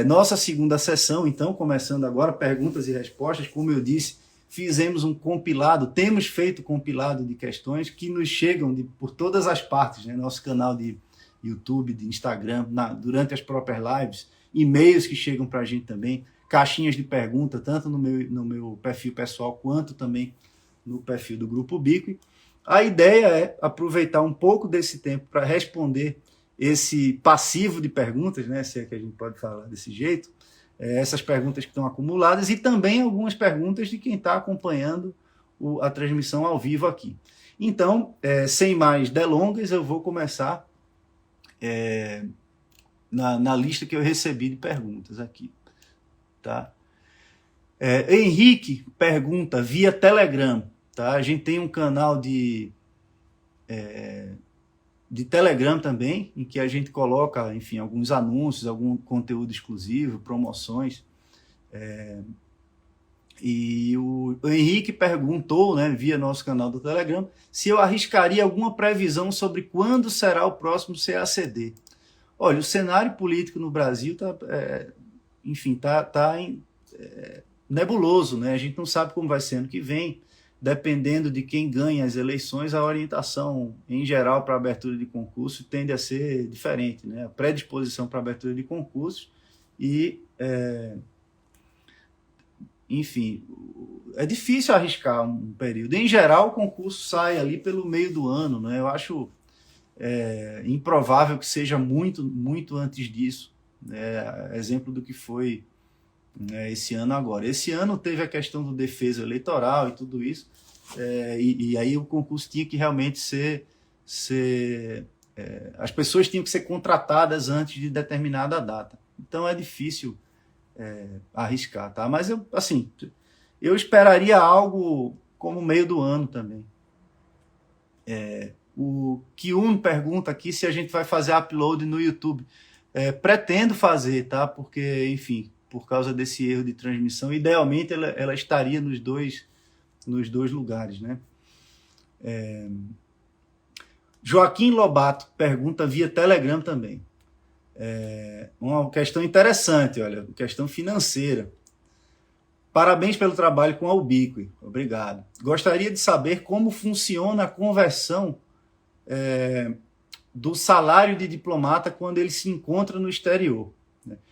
Nossa segunda sessão, então, começando agora, perguntas e respostas. Como eu disse, fizemos um compilado, temos feito compilado de questões que nos chegam por todas as partes, né? Nosso canal de YouTube, de Instagram, durante as próprias lives, e-mails que chegam para a gente também, caixinhas de pergunta, tanto no meu perfil pessoal, quanto também no perfil do Grupo Bico. A ideia é aproveitar um pouco desse tempo para responder esse passivo de perguntas, né, se é que a gente pode falar desse jeito, essas perguntas que estão acumuladas e também algumas perguntas de quem está acompanhando a transmissão ao vivo aqui. Então, sem mais delongas, eu vou começar na lista que eu recebi de perguntas aqui. Tá? Henrique pergunta via Telegram. Tá? A gente tem um canal de Telegram também, em que a gente coloca, enfim, alguns anúncios, algum conteúdo exclusivo, promoções. E o Henrique perguntou, né, via nosso canal do Telegram, se eu arriscaria alguma previsão sobre quando será o próximo CACD. Olha, o cenário político no Brasil está nebuloso, né? A gente não sabe como vai ser ano que vem. Dependendo de quem ganha as eleições, a orientação, em geral, para a abertura de concurso tende a ser diferente, né? A predisposição para a abertura de concursos e, enfim, é difícil arriscar um período. Em geral, o concurso sai ali pelo meio do ano, né? Eu acho improvável que seja muito, muito antes disso, né? Exemplo do que foi esse ano agora. Esse ano teve a questão do defesa eleitoral e tudo isso, e aí o concurso tinha que realmente as pessoas tinham que ser contratadas antes de determinada data. Então é difícil arriscar, tá? Mas eu esperaria algo como meio do ano também. O Kyun pergunta aqui se a gente vai fazer upload no YouTube. Pretendo fazer, tá? Porque, enfim, por causa desse erro de transmissão, idealmente ela estaria nos dois lugares, né? Joaquim Lobato pergunta via Telegram também. Uma questão interessante, olha, questão financeira. Parabéns pelo trabalho com a Ubique, obrigado. Gostaria de saber como funciona a conversão do salário de diplomata quando ele se encontra no exterior.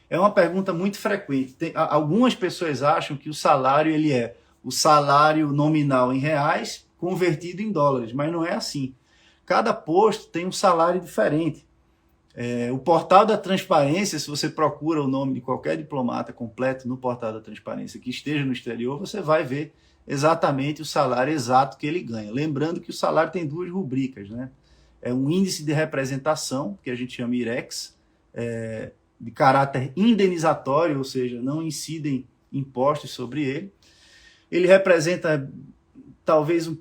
É uma pergunta muito frequente. Algumas pessoas acham que o salário ele é o salário nominal em reais convertido em dólares, mas não é assim. Cada posto tem um salário diferente. O portal da transparência, se você procura o nome de qualquer diplomata completo no portal da transparência que esteja no exterior, você vai ver exatamente o salário exato que ele ganha. Lembrando que o salário tem duas rubricas, né? É um índice de representação, que a gente chama IREX, de caráter indenizatório, ou seja, não incidem impostos sobre ele. Ele representa talvez um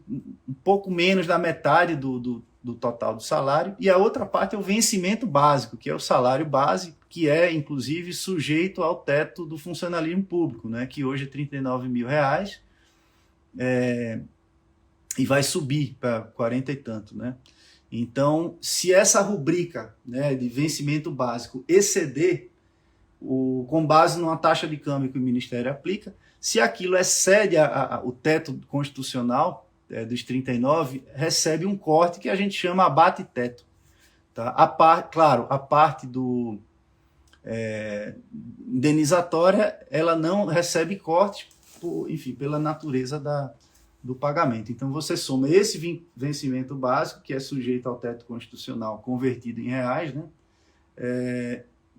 pouco menos da metade do total do salário, e a outra parte é o vencimento básico, que é o salário base, que é, inclusive, sujeito ao teto do funcionalismo público, né, que hoje é R$39 mil, e vai subir para 40 e tanto, né? Então, se essa rubrica, né, de vencimento básico exceder, com base numa taxa de câmbio que o Ministério aplica, se aquilo excede o teto constitucional dos 39, recebe um corte que a gente chama abate-teto. Tá? Claro, a parte do indenizatória, ela não recebe corte, enfim, pela natureza do pagamento. Então, você soma esse vencimento básico, que é sujeito ao teto constitucional convertido em reais, né,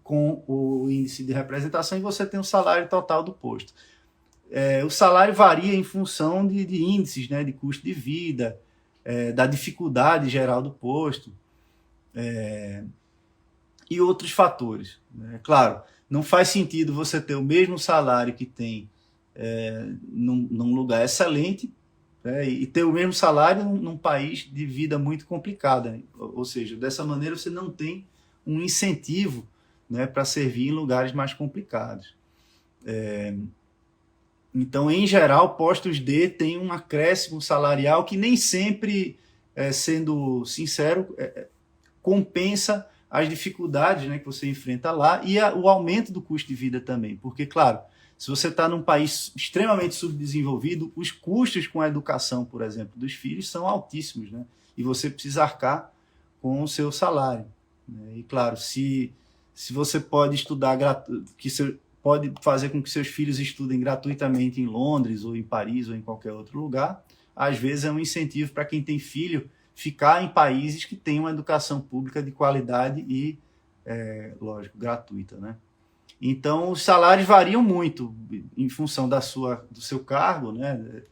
com o índice de representação, e você tem o salário total do posto. O salário varia em função de índices, né, de custo de vida, da dificuldade geral do posto, e outros fatores. Né? Claro, não faz sentido você ter o mesmo salário que tem num lugar excelente, e ter o mesmo salário num país de vida muito complicada. Né? Ou seja, dessa maneira você não tem um incentivo, né, para servir em lugares mais complicados. Então, em geral, postos D têm um acréscimo salarial que nem sempre, sendo sincero, compensa as dificuldades, né, que você enfrenta lá e o aumento do custo de vida também. Porque, claro, se você está num país extremamente subdesenvolvido, os custos com a educação, por exemplo, dos filhos são altíssimos, né? E você precisa arcar com o seu salário, né? E, claro, se você pode estudar, pode fazer com que seus filhos estudem gratuitamente em Londres, ou em Paris, ou em qualquer outro lugar, às vezes é um incentivo para quem tem filho ficar em países que têm uma educação pública de qualidade e, lógico, gratuita, né? Então, os salários variam muito em função do seu cargo, né?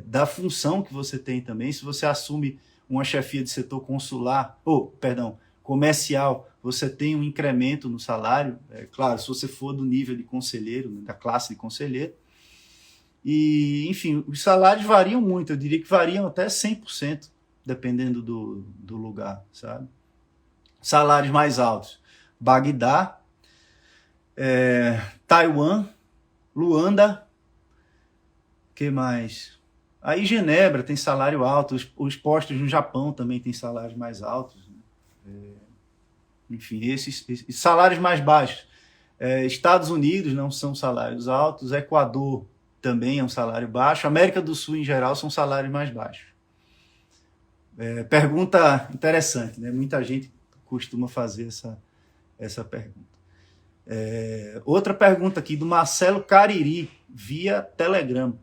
Da função que você tem também. Se você assume uma chefia de setor consular, comercial, você tem um incremento no salário. Claro, se você for do nível de conselheiro, da classe de conselheiro. E, enfim, os salários variam muito. Eu diria que variam até 100%, dependendo do lugar, sabe? Salários mais altos. Bagdá, Taiwan, Luanda, que mais? Aí Genebra tem salário alto, os postos no Japão também tem salários mais altos. Enfim, esses salários mais baixos. Estados Unidos não são salários altos, Equador também é um salário baixo, América do Sul em geral são salários mais baixos. Pergunta interessante, né? Muita gente costuma fazer essa pergunta. Outra pergunta aqui do Marcelo Cariri, via Telegram.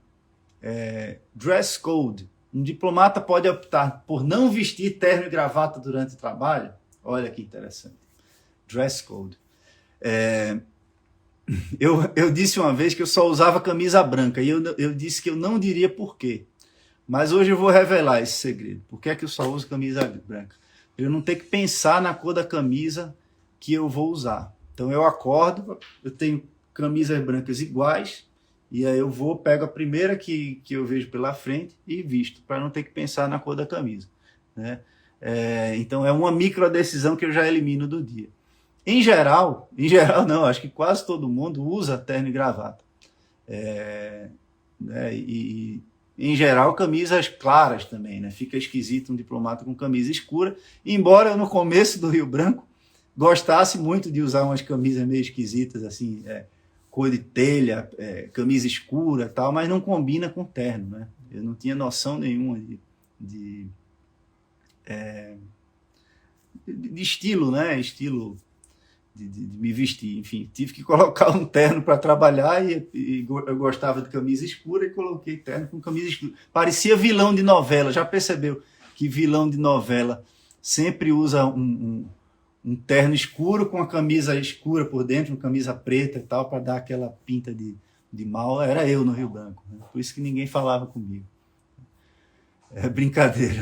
Dress code. Um diplomata pode optar por não vestir terno e gravata durante o trabalho? Olha que interessante. Dress code. Eu disse uma vez que eu só usava camisa branca e eu disse que eu não diria por quê. Mas hoje eu vou revelar esse segredo. Por que é que eu só uso camisa branca? Eu não ter que pensar na cor da camisa que eu vou usar. Então eu acordo, eu tenho camisas brancas iguais, e aí pego a primeira que eu vejo pela frente e visto, para não ter que pensar na cor da camisa, né? Então é uma micro decisão que eu já elimino do dia. Em geral não, acho que quase todo mundo usa terno e gravata. E em geral, camisas claras também, né? Fica esquisito um diplomata com camisa escura, embora eu no começo do Rio Branco gostasse muito de usar umas camisas meio esquisitas, assim, cor de telha, camisa escura e tal, mas não combina com terno, né? Eu não tinha noção nenhuma de estilo, né? Estilo de me vestir. Enfim, tive que colocar um terno para trabalhar e eu gostava de camisa escura e coloquei terno com camisa escura. Parecia vilão de novela. Já percebeu que vilão de novela sempre usa um terno escuro com a camisa escura por dentro, uma camisa preta e tal, para dar aquela pinta de mal? Era eu no Rio Branco, né? Por isso que ninguém falava comigo. Brincadeira.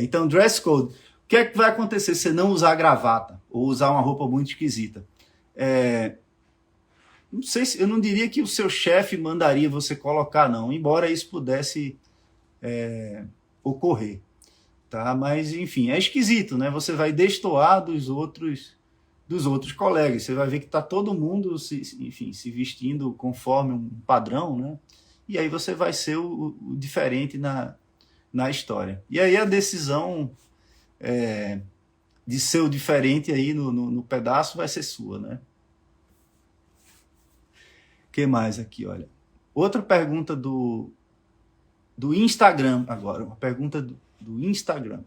Então, dress code. O que é que vai acontecer se você não usar gravata ou usar uma roupa muito esquisita? Não sei eu não diria que o seu chefe mandaria você colocar, não, embora isso pudesse ocorrer, tá? Mas enfim, é esquisito, né? Você vai destoar dos outros colegas. Você vai ver que está todo mundo se vestindo conforme um padrão, né? E aí você vai ser o diferente na história. E aí a decisão de ser o diferente aí no pedaço vai ser sua, né? O que mais aqui, olha? Outra pergunta do Instagram agora, uma pergunta do Instagram.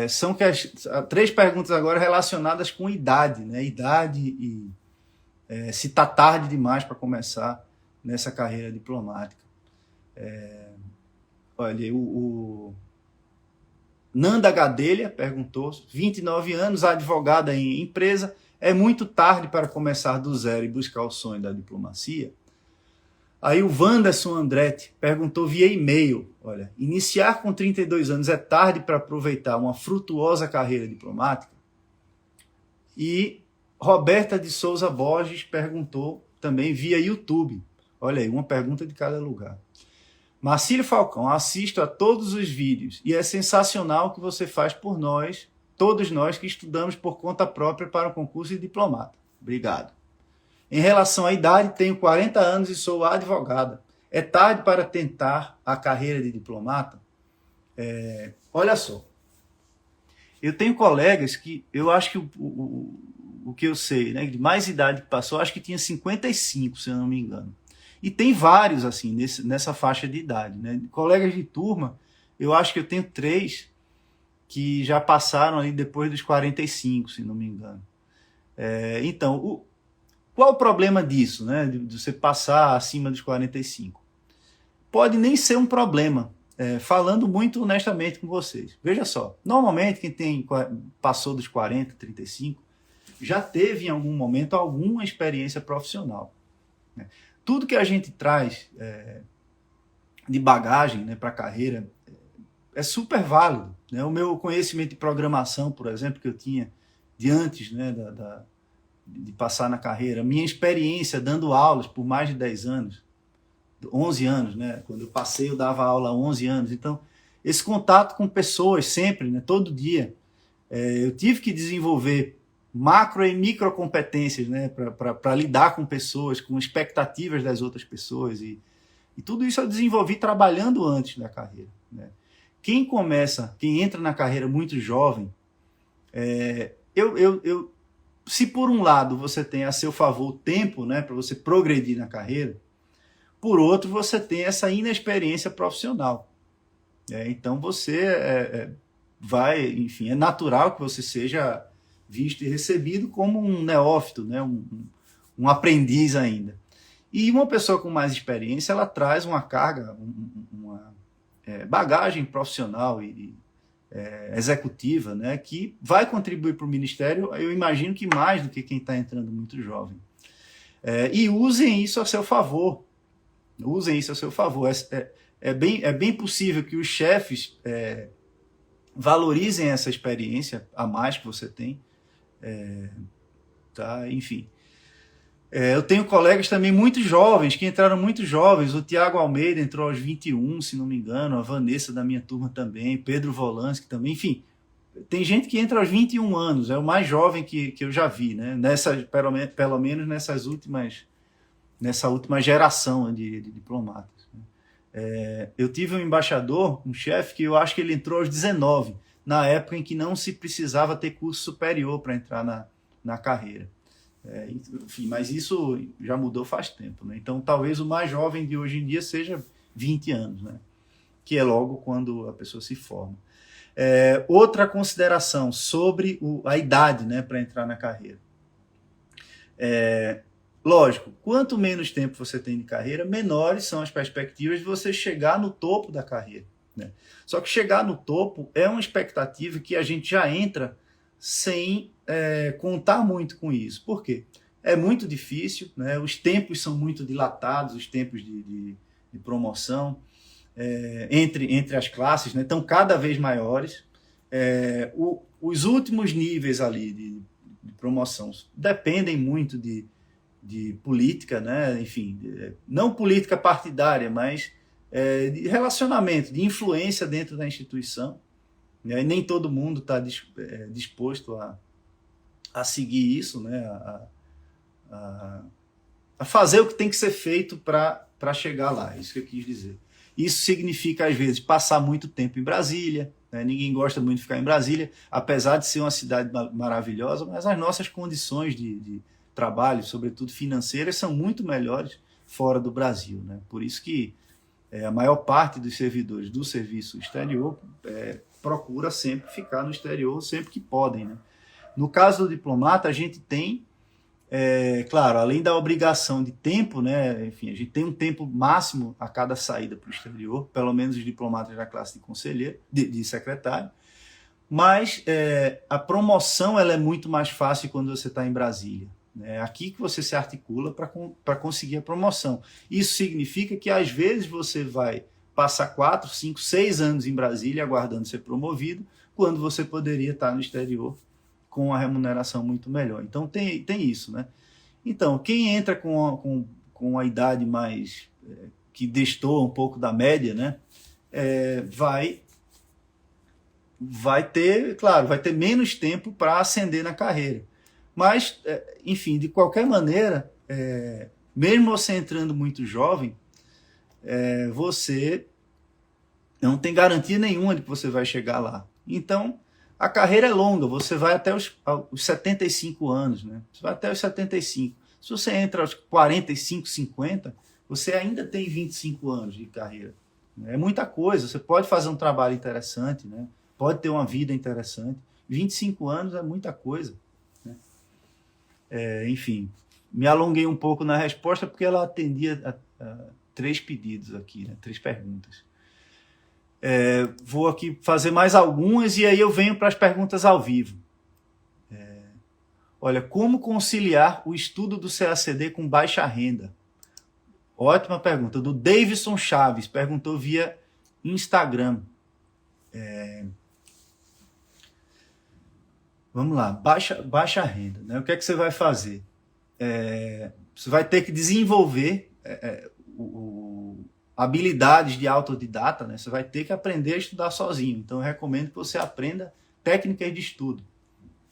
São 3 perguntas agora relacionadas com idade, né? Idade e se está tarde demais para começar nessa carreira diplomática. Olha, o Nanda Gadelha perguntou, 29 anos, advogada em empresa, é muito tarde para começar do zero e buscar o sonho da diplomacia? Aí o Wanderson Andretti perguntou via e-mail, olha, iniciar com 32 anos é tarde para aproveitar uma frutuosa carreira diplomática? E Roberta de Souza Borges perguntou também via YouTube, olha aí, uma pergunta de cada lugar. Marcílio Falcão, assisto a todos os vídeos e é sensacional o que você faz por nós, todos nós que estudamos por conta própria para o concurso de diplomata. Obrigado. Em relação à idade, tenho 40 anos e sou advogada. É tarde para tentar a carreira de diplomata? Olha só, Eu tenho colegas que eu acho que o que eu sei, né, de mais idade que passou, acho que tinha 55, se eu não me engano. E tem vários, assim, nessa faixa de idade. Né? Colegas de turma, eu acho que eu tenho 3 que já passaram ali depois dos 45, se não me engano. Então, qual o problema disso, né, de você passar acima dos 45? Pode nem ser um problema, falando muito honestamente com vocês. Veja só, normalmente quem passou dos 40, 35, já teve em algum momento alguma experiência profissional. Né? Tudo que a gente traz de bagagem, né, para a carreira é super válido. Né? O meu conhecimento de programação, por exemplo, que eu tinha de antes, né, de passar na carreira, minha experiência dando aulas por mais de 10 anos, 11 anos, né? Quando eu passei, eu dava aula há 11 anos. Então, esse contato com pessoas sempre, né, todo dia, eu tive que desenvolver macro e micro competências, né, para lidar com pessoas, com expectativas das outras pessoas. E tudo isso eu desenvolvi trabalhando antes da carreira. Né? Quem entra na carreira muito jovem, se por um lado você tem a seu favor o tempo, né, para você progredir na carreira, por outro você tem essa inexperiência profissional. Então você enfim, é natural que você seja visto e recebido como um neófito, né, um aprendiz ainda. E uma pessoa com mais experiência, ela traz uma carga, uma bagagem profissional e executiva, né, que vai contribuir para o Ministério, eu imagino que mais do que quem está entrando muito jovem. E usem isso a seu favor. Usem isso a seu favor. É bem possível que os chefes valorizem essa experiência a mais que você tem. Tá? Enfim. Eu tenho colegas também muito jovens, que entraram muito jovens. O Tiago Almeida entrou aos 21, se não me engano. A Vanessa da minha turma também. Pedro Volansky também. Enfim, tem gente que entra aos 21 anos. É o mais jovem que eu já vi, né? Pelo menos nessa última geração de diplomatas. Eu tive um embaixador, um chefe, que eu acho que ele entrou aos 19, na época em que não se precisava ter curso superior para entrar na carreira. Enfim, mas isso já mudou faz tempo. Né? Então, talvez o mais jovem de hoje em dia seja 20 anos, né? Que é logo quando a pessoa se forma. Outra consideração sobre a idade, né, para entrar na carreira. Lógico, quanto menos tempo você tem de carreira, menores são as perspectivas de você chegar no topo da carreira. Né? Só que chegar no topo é uma expectativa que a gente já entra sem contar muito com isso. Por quê? É muito difícil, né? Os tempos são muito dilatados, os tempos de promoção entre as classes, né? Estão cada vez maiores. Os últimos níveis ali de promoção dependem muito de política, né? Enfim, não política partidária, mas de relacionamento, de influência dentro da instituição. Né? E nem todo mundo está disposto a seguir isso, né? A fazer o que tem que ser feito para chegar lá. Isso que eu quis dizer. Isso significa, às vezes, passar muito tempo em Brasília. Né? Ninguém gosta muito de ficar em Brasília, apesar de ser uma cidade maravilhosa, mas as nossas condições de trabalho, sobretudo financeiras, são muito melhores fora do Brasil. Né? Por isso que a maior parte dos servidores do serviço exterior procura sempre ficar no exterior, sempre que podem. Né? No caso do diplomata, a gente tem, claro, além da obrigação de tempo, né? Enfim, a gente tem um tempo máximo a cada saída para o exterior, pelo menos os diplomatas da classe de conselheiro, de secretário, mas a promoção ela é muito mais fácil quando você está em Brasília. É aqui que você se articula para conseguir a promoção. Isso significa que às vezes você vai passar 4, 5, 6 anos em Brasília aguardando ser promovido, quando você poderia estar no exterior com uma remuneração muito melhor. Então tem isso, né? Então, quem entra com a idade mais que destoa um pouco da média, né? Vai ter menos tempo para ascender na carreira. Mas, enfim, de qualquer maneira, mesmo você entrando muito jovem, você não tem garantia nenhuma de que você vai chegar lá. Então, A carreira é longa, você vai até os 75 anos, né? Você vai até os 75. Se você entra aos 45, 50, você ainda tem 25 anos de carreira. É muita coisa, você pode fazer um trabalho interessante, né? Pode ter uma vida interessante. 25 anos é muita coisa, né? Enfim, me alonguei um pouco na resposta porque ela atendia a 3 pedidos aqui, né? 3 perguntas. Vou aqui fazer mais algumas e aí eu venho para as perguntas ao vivo. Olha, como conciliar o estudo do CACD com baixa renda? Ótima pergunta. Do Davidson Chaves, perguntou via Instagram. Vamos lá, baixa renda, né? O que é que você vai fazer? Você vai ter que desenvolver habilidades de autodidata, né? Você vai ter que aprender a estudar sozinho. Então, eu recomendo que você aprenda técnicas de estudo.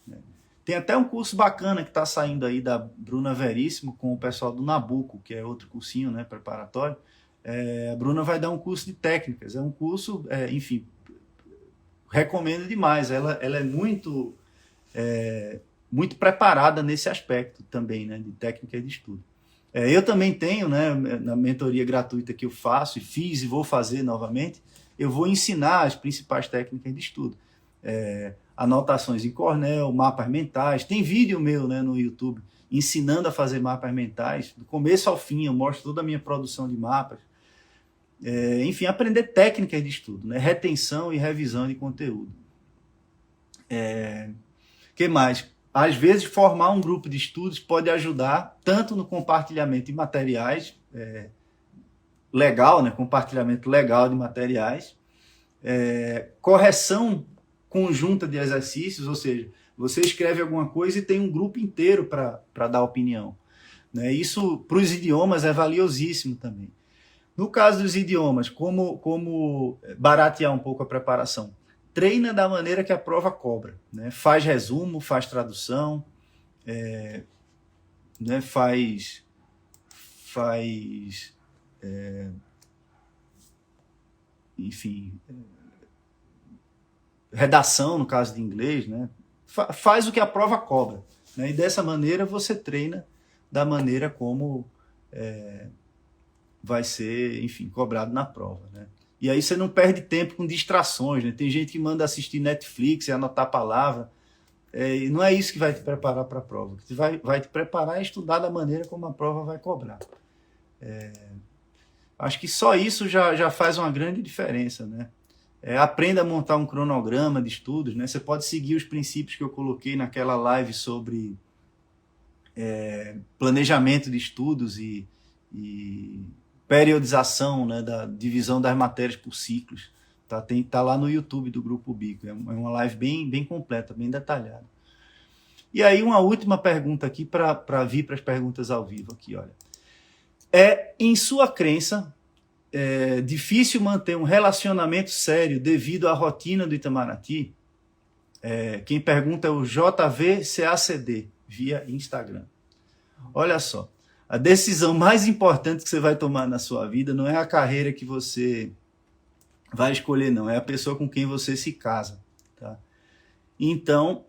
Né? Tem até um curso bacana que está saindo aí da Bruna Veríssimo com o pessoal do Nabucco, que é outro cursinho, né, preparatório. A Bruna vai dar um curso de técnicas. É um curso, enfim, recomendo demais. Ela é muito preparada nesse aspecto também, né, de técnicas de estudo. Eu também tenho, né, na mentoria gratuita que eu faço, e fiz e vou fazer novamente, eu vou ensinar as principais técnicas de estudo. Anotações em Cornell, mapas mentais. Tem vídeo meu, né, no YouTube ensinando a fazer mapas mentais. Do começo ao fim, eu mostro toda a minha produção de mapas. Enfim, aprender técnicas de estudo, né, retenção e revisão de conteúdo. Que mais? Às vezes, formar um grupo de estudos pode ajudar tanto no compartilhamento de materiais, legal, né? Compartilhamento legal de materiais, correção conjunta de exercícios, ou seja, você escreve alguma coisa e tem um grupo inteiro para dar opinião. Né? Isso, para os idiomas, é valiosíssimo também. No caso dos idiomas, como baratear um pouco a preparação? Treina da maneira que a prova cobra, né? Faz resumo, faz tradução, né? faz enfim, redação, no caso de inglês, né? Faz o que a prova cobra, né? E dessa maneira você treina da maneira como vai ser, enfim, cobrado na prova, né? E aí você não perde tempo com distrações, né? Tem gente que manda assistir Netflix e anotar a palavra. E não é isso que vai te preparar para a prova. O que vai te preparar é estudar da maneira como a prova vai cobrar. Acho que só isso já faz uma grande diferença, né? Aprenda a montar um cronograma de estudos, né? Você pode seguir os princípios que eu coloquei naquela live sobre planejamento de estudos e periodização, né, da divisão das matérias por ciclos. Tá lá no YouTube do Grupo Bico. É uma live bem completa, bem detalhada. E aí uma última pergunta aqui para vir para as perguntas ao vivo aqui, olha. Em sua crença, difícil manter um relacionamento sério devido à rotina do Itamaraty? Quem pergunta é o JVCACD, via Instagram. Olha só. A decisão mais importante que você vai tomar na sua vida não é a carreira que você vai escolher, não. É a pessoa com quem você se casa. Tá? Então,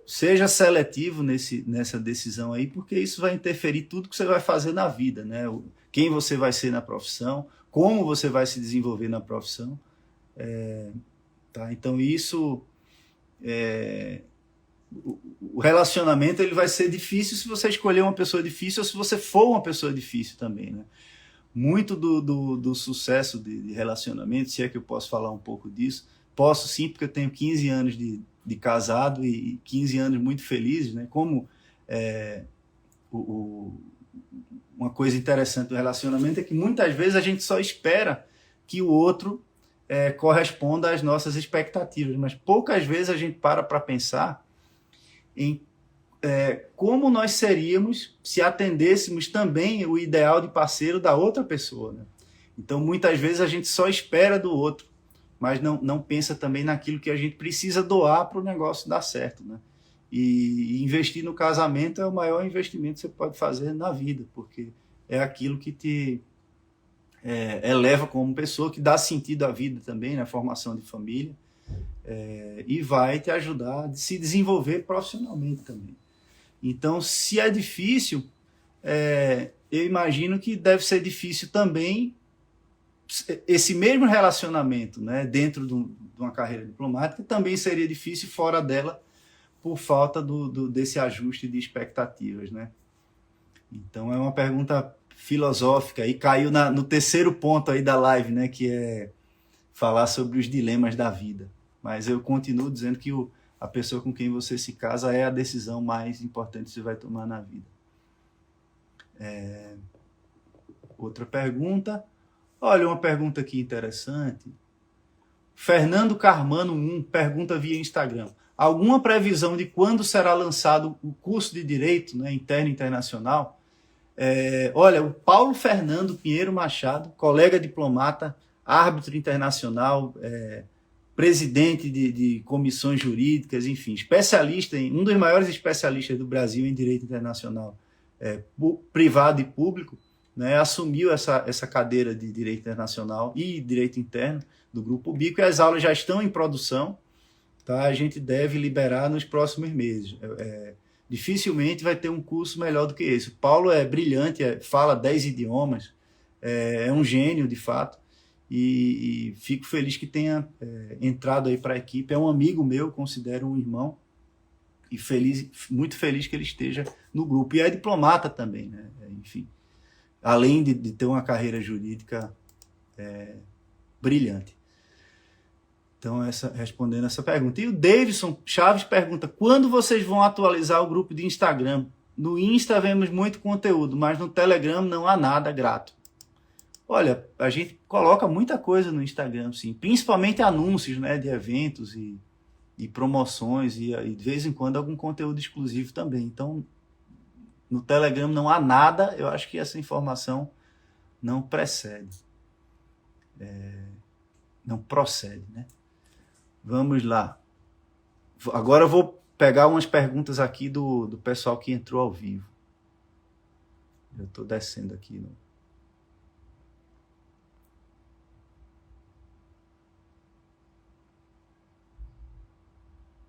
seja seletivo nessa decisão aí, porque isso vai interferir tudo que você vai fazer na vida, né? Quem você vai ser na profissão, como você vai se desenvolver na profissão. Tá? Então, isso... O relacionamento ele vai ser difícil se você escolher uma pessoa difícil ou se você for uma pessoa difícil também, né? Muito do sucesso de relacionamento, se é que eu posso falar um pouco disso, posso sim, porque eu tenho 15 anos de casado e 15 anos muito felizes, né? Como uma coisa interessante do relacionamento é que muitas vezes a gente só espera que o outro corresponda às nossas expectativas, mas poucas vezes a gente para pensar em como nós seríamos se atendêssemos também o ideal de parceiro da outra pessoa, né? Então, muitas vezes a gente só espera do outro, mas não pensa também naquilo que a gente precisa doar para o negócio dar certo, né? E investir no casamento é o maior investimento que você pode fazer na vida, porque é aquilo que te eleva como pessoa, que dá sentido à vida também, na formação de família. e vai te ajudar a se desenvolver profissionalmente também. Então, se é difícil, eu imagino que deve ser difícil também esse mesmo relacionamento, né, dentro de uma carreira diplomática, também seria difícil fora dela, por falta desse ajuste de expectativas, né? Então é uma pergunta filosófica e caiu no terceiro ponto aí da live, né, que é falar sobre os dilemas da vida. Mas eu continuo dizendo que a pessoa com quem você se casa é a decisão mais importante que você vai tomar na vida. Outra pergunta. Olha, uma pergunta aqui interessante. Fernando Carmano 1 pergunta via Instagram. Alguma previsão de quando será lançado o curso de Direito, né, interno e internacional? Olha, o Paulo Fernando Pinheiro Machado, colega diplomata, árbitro internacional, presidente de comissões jurídicas, enfim, especialista, um dos maiores especialistas do Brasil em Direito Internacional, privado e público, né, assumiu essa cadeira de Direito Internacional e Direito Interno do Grupo Bico, e as aulas já estão em produção, tá? A gente deve liberar nos próximos meses. Dificilmente vai ter um curso melhor do que esse. O Paulo é brilhante, fala 10 idiomas, é um gênio, de fato, e fico feliz que tenha entrado aí para a equipe. É um amigo meu, considero um irmão, e muito feliz que ele esteja no grupo. E é diplomata também, né? Enfim, além de ter uma carreira jurídica brilhante. Então, respondendo essa pergunta. E o Davidson Chaves pergunta, quando vocês vão atualizar o grupo de Instagram? No Insta vemos muito conteúdo, mas no Telegram não há nada grato. Olha, a gente coloca muita coisa no Instagram, sim, principalmente anúncios, né, de eventos e promoções e de vez em quando algum conteúdo exclusivo também. Então, no Telegram não há nada, eu acho que essa informação não procede, né? Vamos lá. Agora eu vou pegar umas perguntas aqui do pessoal que entrou ao vivo. Eu estou descendo aqui.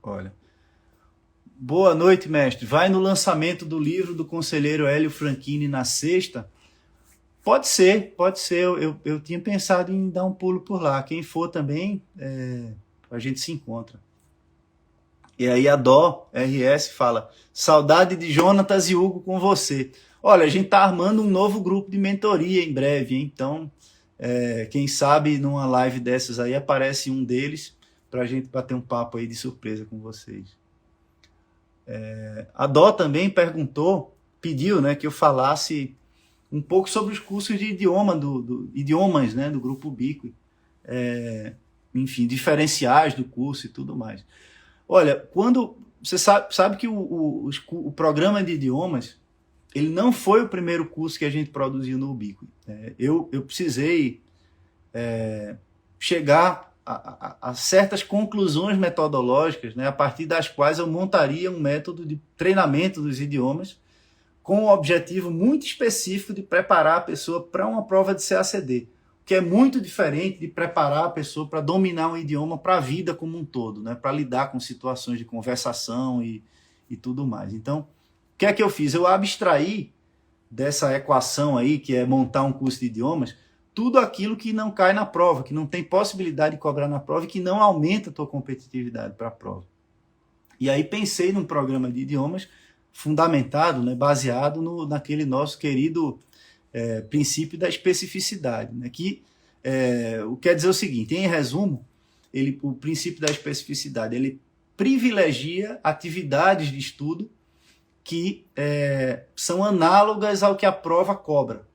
Olha. Boa noite, mestre. Vai no lançamento do livro do conselheiro Hélio Franchini na sexta? Pode ser. Eu tinha pensado em dar um pulo por lá. Quem for também, a gente se encontra. E aí a Dó RS fala, saudade de Jonatas e Hugo com você. Olha, a gente está armando um novo grupo de mentoria em breve, hein? Então, quem sabe numa live dessas aí aparece um deles para a gente bater um papo aí de surpresa com vocês. A Dó também pediu, né, que eu falasse um pouco sobre os cursos de idiomas, né, do Grupo Bico, enfim, diferenciais do curso e tudo mais. Olha, quando você sabe que o programa de idiomas, ele não foi o primeiro curso que a gente produziu no Ubiquity. Eu precisei chegar a certas conclusões metodológicas, né, a partir das quais eu montaria um método de treinamento dos idiomas com um objetivo muito específico de preparar a pessoa para uma prova de CACD, que é muito diferente de preparar a pessoa para dominar um idioma para a vida como um todo, né, para lidar com situações de conversação e tudo mais. Então, o que é que eu fiz? Eu abstraí dessa equação aí, que é montar um curso de idiomas, tudo aquilo que não cai na prova, que não tem possibilidade de cobrar na prova e que não aumenta a tua competitividade para a prova. E aí pensei num programa de idiomas fundamentado, né, baseado naquele nosso querido princípio da especificidade, né, que quer dizer o seguinte, em resumo, o princípio da especificidade, ele privilegia atividades de estudo que são análogas ao que a prova cobra.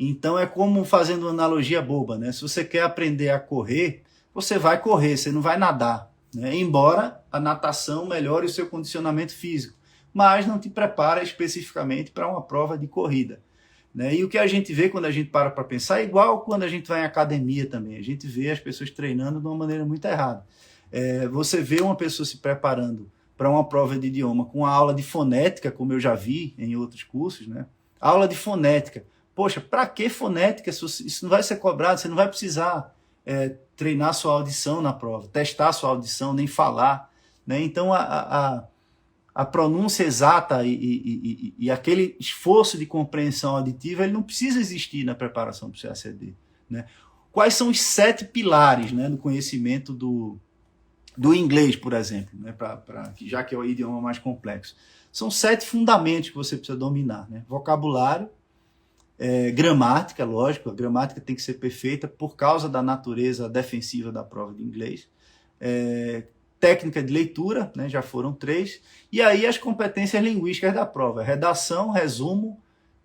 Então é como, fazendo uma analogia boba, né? Se você quer aprender a correr, você vai correr, você não vai nadar, né? Embora a natação melhore o seu condicionamento físico, mas não te prepara especificamente para uma prova de corrida, né? E o que a gente vê quando a gente para pensar é igual quando a gente vai em academia também. A gente vê as pessoas treinando de uma maneira muito errada. Você vê uma pessoa se preparando para uma prova de idioma com uma aula de fonética, como eu já vi em outros cursos, né? Aula de fonética. Poxa, para que fonética? Isso não vai ser cobrado, você não vai precisar treinar sua audição na prova, testar sua audição, nem falar, né? Então, a pronúncia exata e aquele esforço de compreensão auditiva, ele não precisa existir na preparação para o CACD, né? Quais são os 7 pilares, né, do conhecimento do inglês, por exemplo, né, já que é o idioma mais complexo? São 7 fundamentos que você precisa dominar, né? Vocabulário, gramática, lógico, a gramática tem que ser perfeita por causa da natureza defensiva da prova de inglês. Técnica de leitura, né, já foram 3. E aí as competências linguísticas da prova: redação, resumo,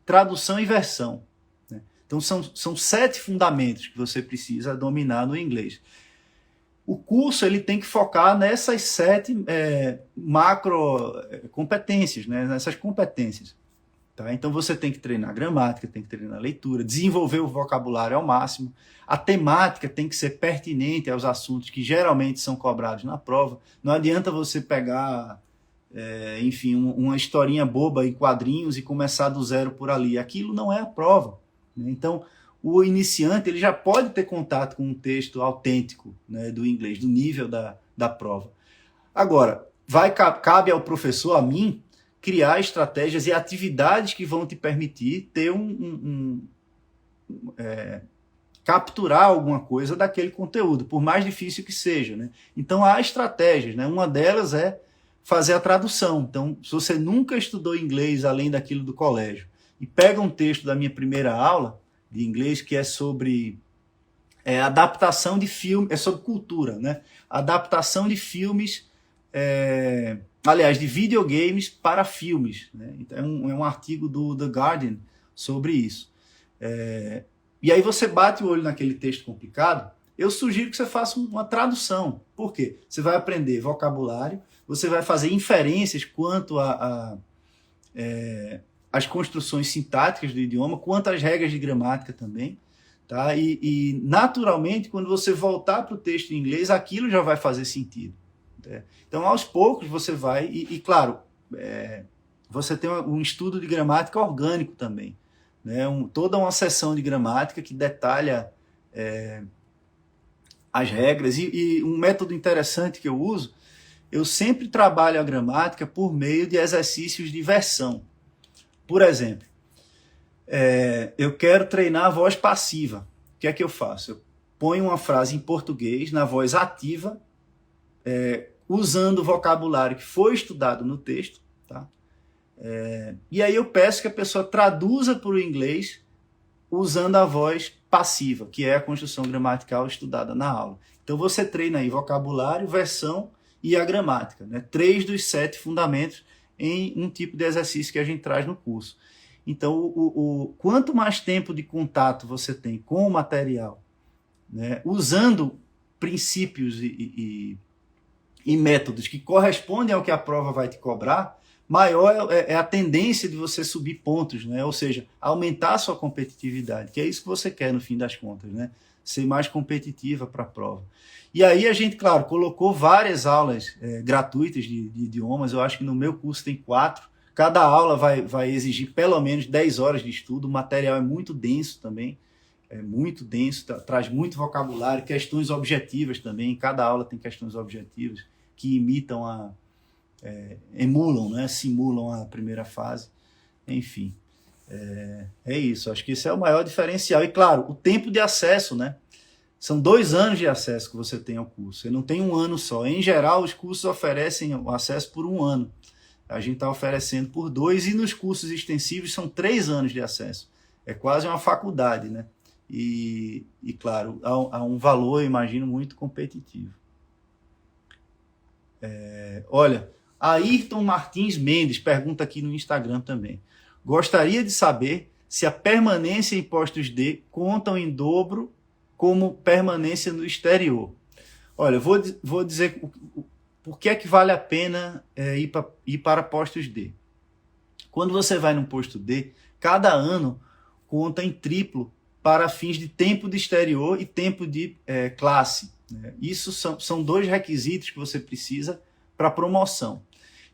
tradução e versão. Né? Então são 7 fundamentos que você precisa dominar no inglês. O curso ele tem que focar nessas 7 macro competências, né, nessas competências. Tá? Então você tem que treinar gramática, tem que treinar leitura, desenvolver o vocabulário ao máximo. A temática tem que ser pertinente aos assuntos que geralmente são cobrados na prova. Não adianta você pegar, enfim, uma historinha boba em quadrinhos e começar do zero por ali. Aquilo não é a prova, né? Então, o iniciante ele já pode ter contato com um texto autêntico, né, do inglês, do nível da prova. Agora, cabe ao professor, a mim, criar estratégias e atividades que vão te permitir ter capturar alguma coisa daquele conteúdo, por mais difícil que seja, né? Então há estratégias, né? Uma delas é fazer a tradução. Então, se você nunca estudou inglês além daquilo do colégio e pega um texto da minha primeira aula de inglês que é sobre adaptação de filme, é sobre cultura, né? Adaptação de filmes, aliás, de videogames para filmes, né? Então, é um artigo do The Guardian sobre isso. E aí você bate o olho naquele texto complicado, eu sugiro que você faça uma tradução. Por quê? Você vai aprender vocabulário, você vai fazer inferências quanto às construções sintáticas do idioma, quanto às regras de gramática também. Tá? E naturalmente, quando você voltar para o texto em inglês, aquilo já vai fazer sentido. Então, aos poucos, você vai... claro, você tem um estudo de gramática orgânico também. Né? Toda uma seção de gramática que detalha as regras. E um método interessante que eu uso, eu sempre trabalho a gramática por meio de exercícios de versão. Por exemplo, eu quero treinar a voz passiva. O que é que eu faço? Eu ponho uma frase em português na voz ativa, usando o vocabulário que foi estudado no texto, tá? E aí eu peço que a pessoa traduza para o inglês usando a voz passiva, que é a construção gramatical estudada na aula. Então você treina aí vocabulário, versão e a gramática, né? 3 dos 7 fundamentos em um tipo de exercício que a gente traz no curso. Então, quanto mais tempo de contato você tem com o material, né, usando princípios e métodos que correspondem ao que a prova vai te cobrar, maior é a tendência de você subir pontos, né? Ou seja, aumentar a sua competitividade, que é isso que você quer no fim das contas, né? Ser mais competitiva para a prova. E aí a gente, claro, colocou várias aulas gratuitas de idiomas. Eu acho que no meu curso tem 4. Cada aula vai exigir pelo menos 10 horas de estudo. O material é muito denso também, muito denso, traz muito vocabulário, questões objetivas também. Cada aula tem questões objetivas que emulam, né? Simulam a primeira fase. Enfim, é isso. Acho que esse é o maior diferencial. E claro, o tempo de acesso, né? São 2 anos de acesso que você tem ao curso. Você não tem um ano só. Em geral, os cursos oferecem o acesso por 1 ano. A gente está oferecendo por 2, e nos cursos extensivos são 3 anos de acesso. É quase uma faculdade, né? E claro, há um valor, eu imagino, muito competitivo. Olha, Ayrton Martins Mendes pergunta aqui no Instagram também. Gostaria de saber se a permanência em postos D contam em dobro como permanência no exterior. Olha, vou dizer por que é que vale a pena ir para postos D. Quando você vai num posto D, cada ano conta em triplo para fins de tempo de exterior e tempo de classe. Né? Isso são 2 requisitos que você precisa para promoção.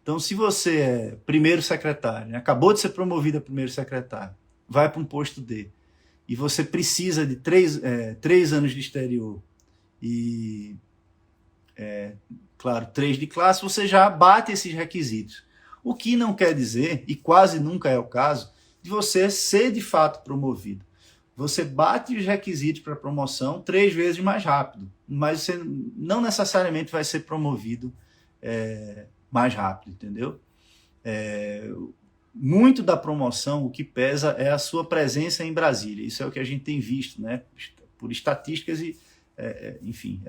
Então, se você é primeiro secretário, né, acabou de ser promovido a primeiro secretário, vai para um posto D, e você precisa de 3 anos de exterior e, claro, 3 de classe, você já bate esses requisitos. O que não quer dizer, e quase nunca é o caso, de você ser de fato promovido. Você bate os requisitos para promoção 3 vezes mais rápido, mas você não necessariamente vai ser promovido mais rápido, entendeu? Muito da promoção, o que pesa é a sua presença em Brasília. Isso é o que a gente tem visto, né? Por estatísticas e, enfim,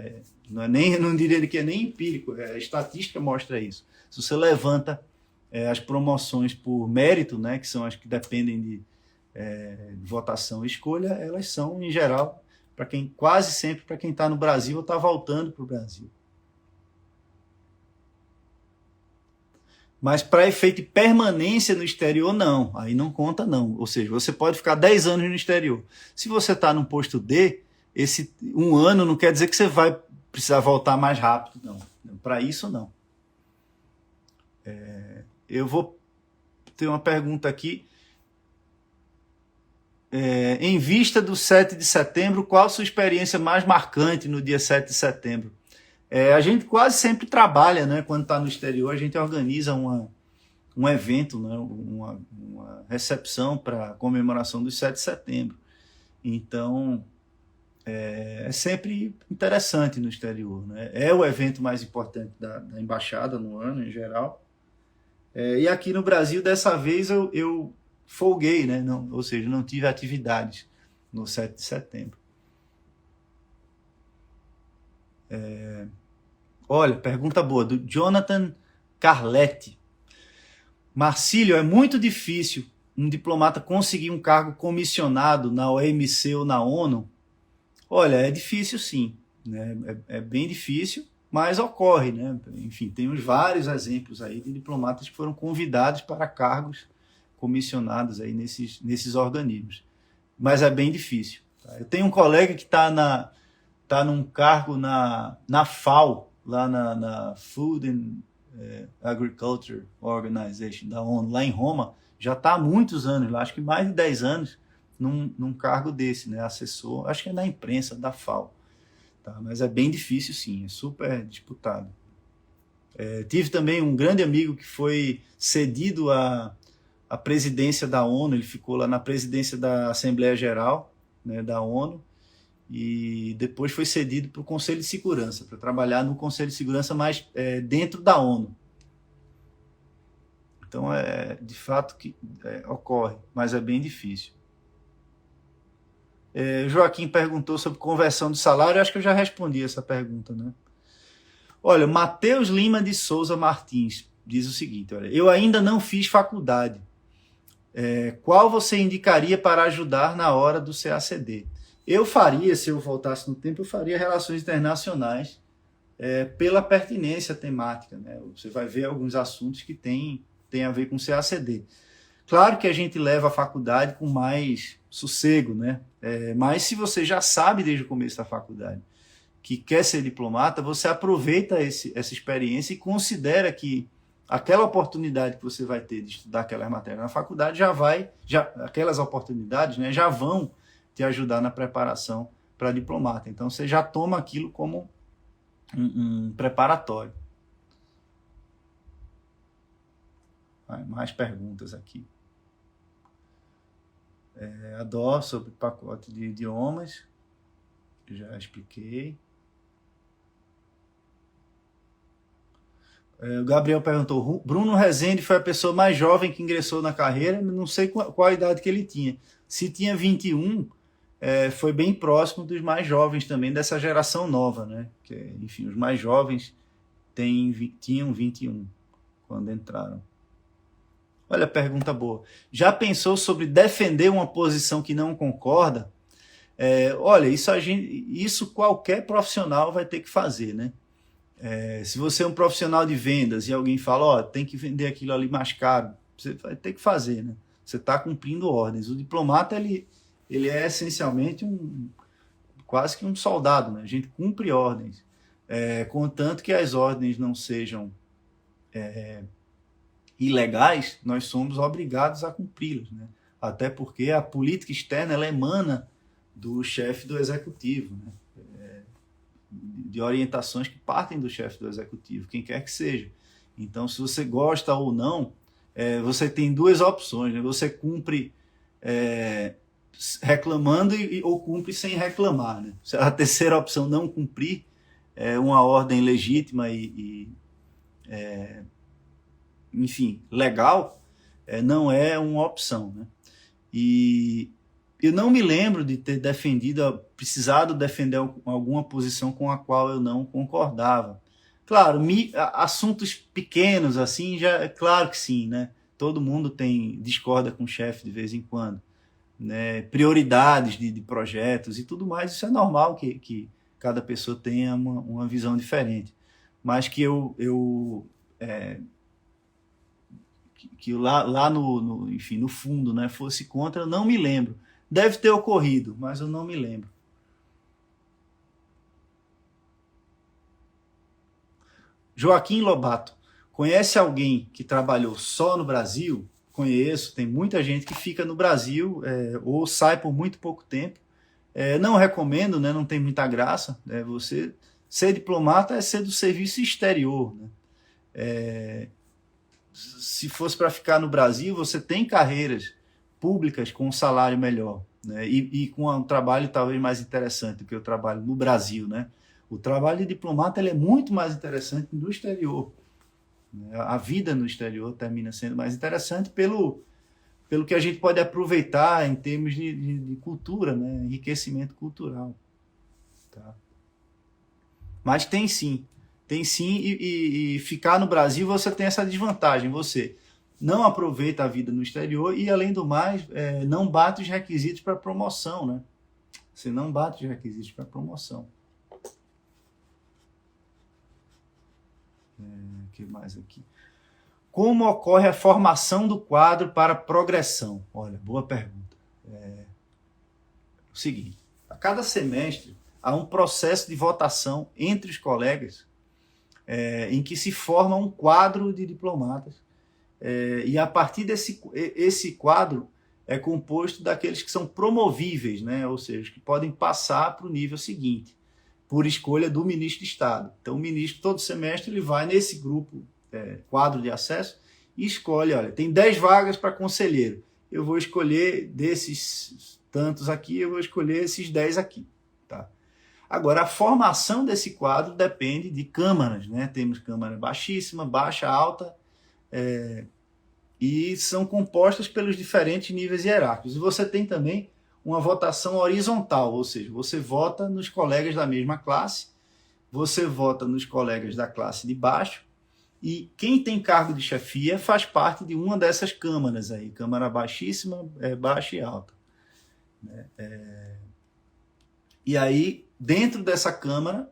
não diria que é nem empírico, a estatística mostra isso. Se você levanta as promoções por mérito, né, que são as que dependem de votação e escolha, elas são, em geral, quase sempre para quem está no Brasil ou está voltando para o Brasil. Mas para efeito de permanência no exterior, não. Aí não conta, não. Ou seja, você pode ficar 10 anos no exterior. Se você está no posto D, esse 1 ano não quer dizer que você vai precisar voltar mais rápido, não. Para isso, não. Eu vou ter uma pergunta aqui. Em vista do 7 de setembro, qual a sua experiência mais marcante no dia 7 de setembro? A gente quase sempre trabalha, né? Quando está no exterior, a gente organiza um evento, né? uma recepção para a comemoração do 7 de setembro. Então, é sempre interessante no exterior, né? É o evento mais importante da embaixada no ano, em geral. E aqui no Brasil, dessa vez, eu folguei, né? Ou seja, não tive atividades no 7 de setembro. Olha, pergunta boa, do Jonathan Carletti. Marcílio, é muito difícil um diplomata conseguir um cargo comissionado na OMC ou na ONU? Olha, é difícil sim, né? É bem difícil, mas ocorre, né? Enfim, temos vários exemplos aí de diplomatas que foram convidados para cargos comissionados aí nesses organismos. Mas é bem difícil. Tá? Eu tenho um colega que está num cargo na FAO, lá na Food and Agriculture Organization da ONU, lá em Roma, já está há muitos anos lá, acho que mais de 10 anos, num cargo desse, né, assessor, acho que é na imprensa da FAO. Tá? Mas é bem difícil sim, é super disputado. Tive também um grande amigo que foi cedido à presidência da ONU, ele ficou lá na presidência da Assembleia Geral, né, da ONU, e depois foi cedido para o Conselho de Segurança, para trabalhar no Conselho de Segurança, mas dentro da ONU. Então, de fato, que ocorre, mas é bem difícil. Joaquim perguntou sobre conversão de salário, acho que eu já respondi essa pergunta, né? Olha, Matheus Lima de Souza Martins diz o seguinte, olha, eu ainda não fiz faculdade. Qual você indicaria para ajudar na hora do CACD? Eu faria, se eu voltasse no tempo, eu faria relações internacionais pela pertinência temática, né? Você vai ver alguns assuntos que têm a ver com CACD. Claro que a gente leva a faculdade com mais sossego, né? Mas se você já sabe desde o começo da faculdade que quer ser diplomata, você aproveita essa experiência e considera que aquela oportunidade que você vai ter de estudar aquelas matérias na faculdade aquelas oportunidades, né, já vão te ajudar na preparação para diplomata. Então você já toma aquilo como um preparatório. Mais perguntas aqui. Adoro sobre pacote de idiomas. Já expliquei. O Gabriel perguntou, Bruno Rezende foi a pessoa mais jovem que ingressou na carreira, não sei qual a idade que ele tinha. Se tinha 21, foi bem próximo dos mais jovens também, dessa geração nova, né? Que, enfim, os mais jovens tinham 21 quando entraram. Olha a pergunta boa. Já pensou sobre defender uma posição que não concorda? Olha, isso qualquer profissional vai ter que fazer, né? Se você é um profissional de vendas e alguém fala, tem que vender aquilo ali mais caro, você vai ter que fazer, né? Você está cumprindo ordens. O diplomata, ele é essencialmente quase que um soldado, né? A gente cumpre ordens, contanto que as ordens não sejam ilegais, nós somos obrigados a cumpri-las, né? Até porque a política externa ela emana do chefe do executivo, né? de orientações que partem do chefe do executivo, quem quer que seja. Então, se você gosta ou não, você tem duas opções, né? Você cumpre reclamando ou cumpre sem reclamar, né? A terceira opção, não cumprir, é uma ordem legítima enfim, legal, não é uma opção, né? E eu não me lembro de ter precisado defender alguma posição com a qual eu não concordava. Claro, assuntos pequenos assim, já claro que sim, né? Todo mundo discorda com o chefe de vez em quando, né? Prioridades de projetos e tudo mais, isso é normal que cada pessoa tenha uma visão diferente. Mas que que lá enfim, no fundo, né, fosse contra, eu não me lembro. Deve ter ocorrido, mas eu não me lembro. Joaquim Lobato, conhece alguém que trabalhou só no Brasil? Conheço, tem muita gente que fica no Brasil ou sai por muito pouco tempo. Não recomendo, né, não tem muita graça. Você ser diplomata é ser do serviço exterior, né? Se fosse para ficar no Brasil, você tem carreiras públicas com um salário melhor, né? E com um trabalho talvez mais interessante do que o trabalho no Brasil, né? O trabalho de diplomata ele é muito mais interessante no exterior, né? A vida no exterior termina sendo mais interessante pelo que a gente pode aproveitar em termos de cultura, né? Enriquecimento cultural. Tá? Mas tem sim, e ficar no Brasil você tem essa desvantagem, você não aproveita a vida no exterior e, além do mais, não bate os requisitos para promoção, né? Você não bate os requisitos para promoção. O que mais aqui? Como ocorre a formação do quadro para progressão? Olha, boa pergunta. O seguinte, a cada semestre há um processo de votação entre os colegas em que se forma um quadro de diplomatas e a partir esse quadro é composto daqueles que são promovíveis, né? Ou seja, que podem passar para o nível seguinte, por escolha do ministro de Estado. Então, o ministro, todo semestre, ele vai nesse grupo, quadro de acesso, e escolhe, olha, tem 10 vagas para conselheiro, eu vou escolher desses tantos aqui, eu vou escolher esses 10 aqui. Tá? Agora, a formação desse quadro depende de câmaras, né? Temos câmara baixíssima, baixa, alta, e são compostas pelos diferentes níveis hierárquicos. E você tem também uma votação horizontal, ou seja, você vota nos colegas da mesma classe, você vota nos colegas da classe de baixo, e quem tem cargo de chefia faz parte de uma dessas câmaras aí, câmara baixíssima, baixa e alta. E aí, dentro dessa câmara,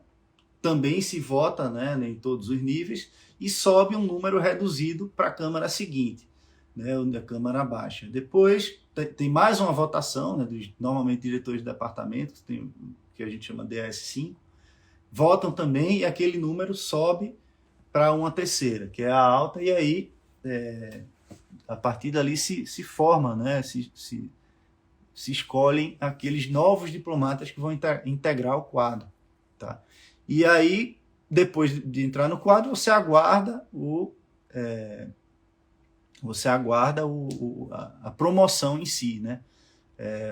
também se vota, né, em todos os níveis, e sobe um número reduzido para a câmara seguinte, né, a câmara baixa. Depois tem mais uma votação, né, dos normalmente diretores de departamento, que a gente chama DS5, votam também e aquele número sobe para uma terceira, que é a alta, e aí a partir dali se forma, né, se escolhem aqueles novos diplomatas que vão integrar o quadro. Tá? E aí, depois de entrar no quadro, você aguarda a promoção em si, né?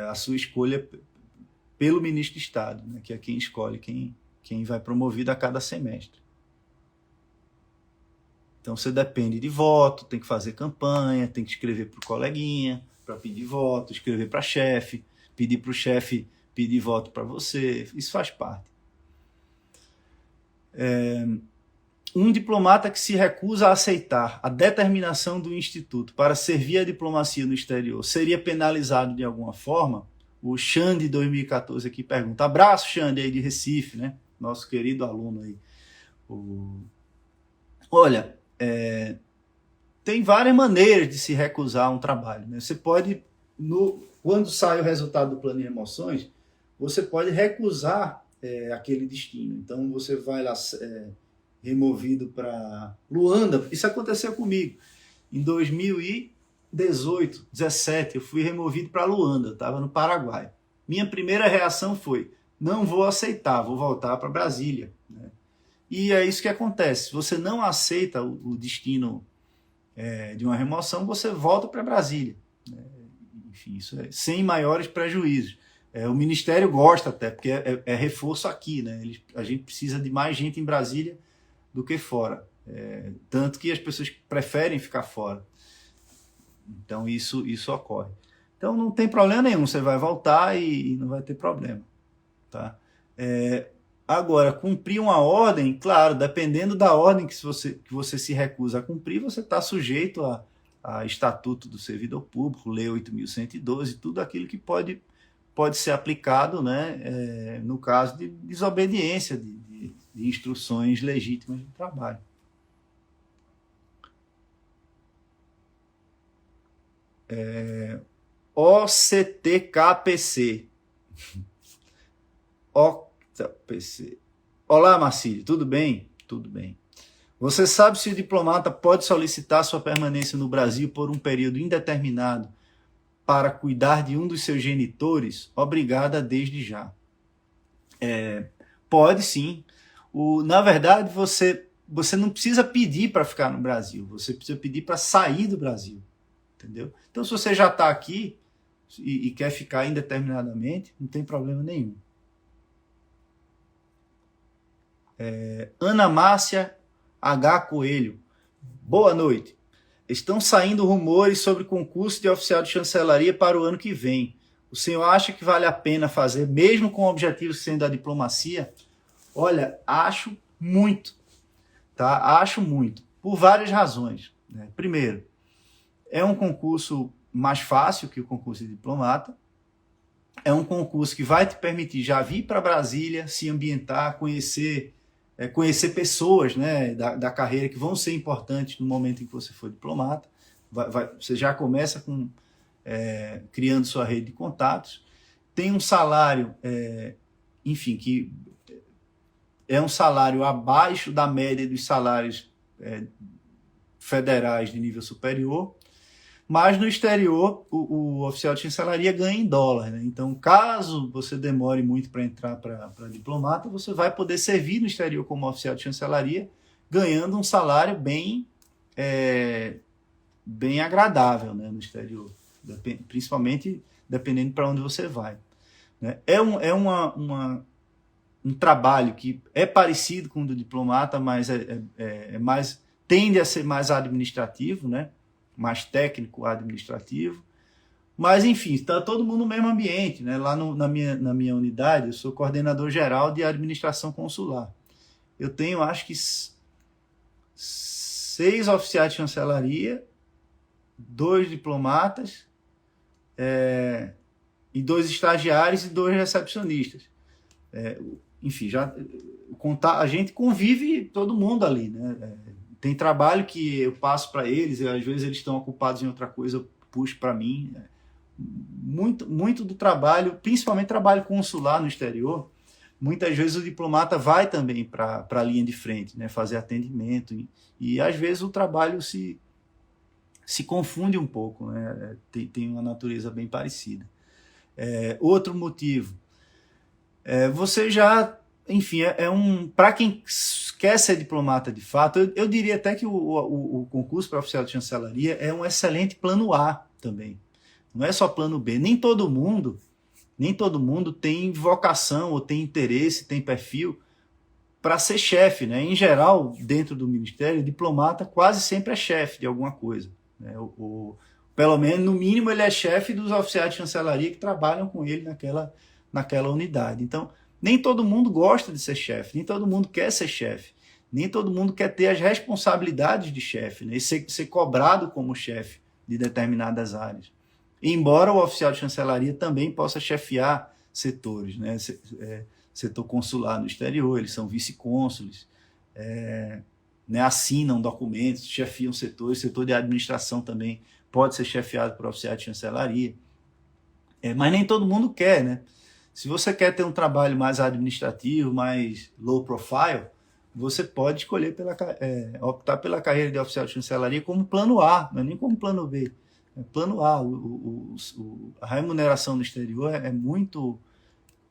A sua escolha pelo ministro de Estado, né? Que é quem escolhe quem vai promovido a cada semestre. Então você depende de voto, tem que fazer campanha, tem que escrever para o coleguinha para pedir voto, escrever para chefe, pedir para o chefe pedir voto para você, isso faz parte. Um diplomata que se recusa a aceitar a determinação do Instituto para servir a diplomacia no exterior seria penalizado de alguma forma? O Xande 2014 aqui pergunta. Abraço, Xande, aí de Recife, né? Nosso querido aluno aí. Olha, tem várias maneiras de se recusar um trabalho, né? Você pode, quando sai o resultado do plano de remoções, você pode recusar aquele destino. Então você vai lá removido para Luanda. Isso aconteceu comigo. Em 2018, 17, eu fui removido para Luanda, eu estava no Paraguai. Minha primeira reação foi, não vou aceitar, vou voltar para Brasília. Né? E é isso que acontece. Se você não aceita o destino de uma remoção, você volta para Brasília. Né? Enfim, isso é sem maiores prejuízos. O Ministério gosta até, porque é reforço aqui. Né? A gente precisa de mais gente em Brasília do que fora. Tanto que as pessoas preferem ficar fora. Então isso ocorre. Então não tem problema nenhum, você vai voltar e não vai ter problema. Tá? Agora, cumprir uma ordem, claro, dependendo da ordem que você se recusa a cumprir, você está sujeito a Estatuto do Servidor Público, Lei 8.112, tudo aquilo que pode ser aplicado, né, no caso de desobediência de instruções legítimas de trabalho. OCTKPC. OCTKPC. Olá, Marcílio, tudo bem? Tudo bem. Você sabe se o diplomata pode solicitar sua permanência no Brasil por um período indeterminado para cuidar de um dos seus genitores? Obrigada desde já. Pode sim. Na verdade, você não precisa pedir para ficar no Brasil, você precisa pedir para sair do Brasil. Entendeu? Então, se você já está aqui e quer ficar indeterminadamente, não tem problema nenhum. Ana Márcia H. Coelho. Boa noite. Estão saindo rumores sobre concurso de oficial de chancelaria para o ano que vem. O senhor acha que vale a pena fazer, mesmo com o objetivo sendo a diplomacia? Olha, acho muito. Tá? Acho muito. Por várias razões. Né? Primeiro, é um concurso mais fácil que o concurso de diplomata. É um concurso que vai te permitir já vir para Brasília, se ambientar, conhecer pessoas, né, da carreira que vão ser importantes no momento em que você for diplomata. Você já começa criando sua rede de contatos. Tem um salário, enfim, que é um salário abaixo da média dos salários federais de nível superior. Mas no exterior, o oficial de chancelaria ganha em dólar. Né? Então, caso você demore muito para entrar para diplomata, você vai poder servir no exterior como oficial de chancelaria, ganhando um salário bem agradável, né, no exterior, principalmente dependendo para onde você vai. Né? Um trabalho que é parecido com o do diplomata, mas tende a ser mais administrativo, né? Mais técnico administrativo, mas enfim, está todo mundo no mesmo ambiente, né? Lá na minha unidade, eu sou coordenador geral de administração consular. Eu tenho, acho que 6 oficiais de chancelaria, 2 diplomatas, e 2 estagiários e 2 recepcionistas. Enfim, a gente convive todo mundo ali, né? Tem trabalho que eu passo para eles, às vezes eles estão ocupados em outra coisa, eu puxo para mim. Muito do trabalho, principalmente trabalho consular no exterior, muitas vezes o diplomata vai também para a linha de frente, né, fazer atendimento, e às vezes o trabalho se confunde um pouco, né, tem uma natureza bem parecida. Outro motivo, você já... Enfim, para quem quer ser diplomata de fato, eu diria até que o concurso para oficial de chancelaria é um excelente plano A também. Não é só plano B. Nem todo mundo tem vocação ou tem interesse, tem perfil para ser chefe. Né? Em geral, dentro do ministério, o diplomata quase sempre é chefe de alguma coisa. Né? Pelo menos, no mínimo, ele é chefe dos oficiais de chancelaria que trabalham com ele naquela unidade. Então, nem todo mundo gosta de ser chefe, nem todo mundo quer ser chefe, nem todo mundo quer ter as responsabilidades de chefe, né? E ser cobrado como chefe de determinadas áreas. Embora o oficial de chancelaria também possa chefiar setores, né? Setor consular no exterior, eles são vice-cônsules, né? Assinam documentos, chefiam setores, setor de administração também pode ser chefiado por oficial de chancelaria. Mas nem todo mundo quer, né? Se você quer ter um trabalho mais administrativo, mais low profile, você pode escolher optar pela carreira de oficial de chancelaria como plano A, não é nem como plano B. É plano A. A remuneração no exterior é muito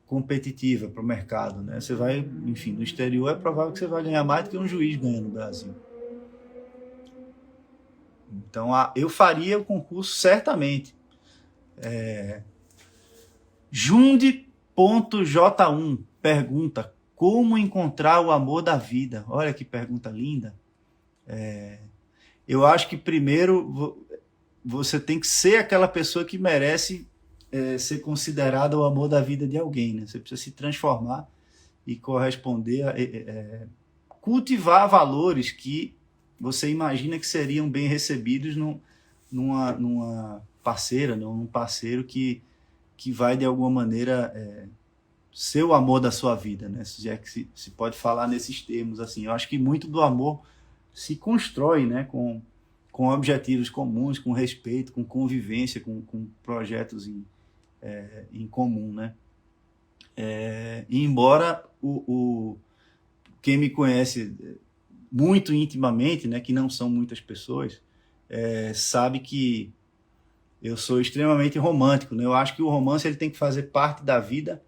competitiva para o mercado, né? Você vai, enfim, no exterior é provável que você vai ganhar mais do que um juiz ganha no Brasil. Então, eu faria o concurso certamente. Junde.j1 pergunta: como encontrar o amor da vida? Olha que pergunta linda. Eu acho que primeiro você tem que ser aquela pessoa que merece ser considerada o amor da vida de alguém, né? Você precisa se transformar e corresponder, cultivar valores que você imagina que seriam bem recebidos numa parceira, num parceiro que vai de alguma maneira ser o amor da sua vida, né? Se é que se pode falar nesses termos assim. Eu acho que muito do amor se constrói, né, com objetivos comuns, com respeito, com convivência, com projetos em comum, né? E embora quem me conhece muito intimamente, né, que não são muitas pessoas, sabe que eu sou extremamente romântico, né? Eu acho que o romance ele tem que fazer parte da vida,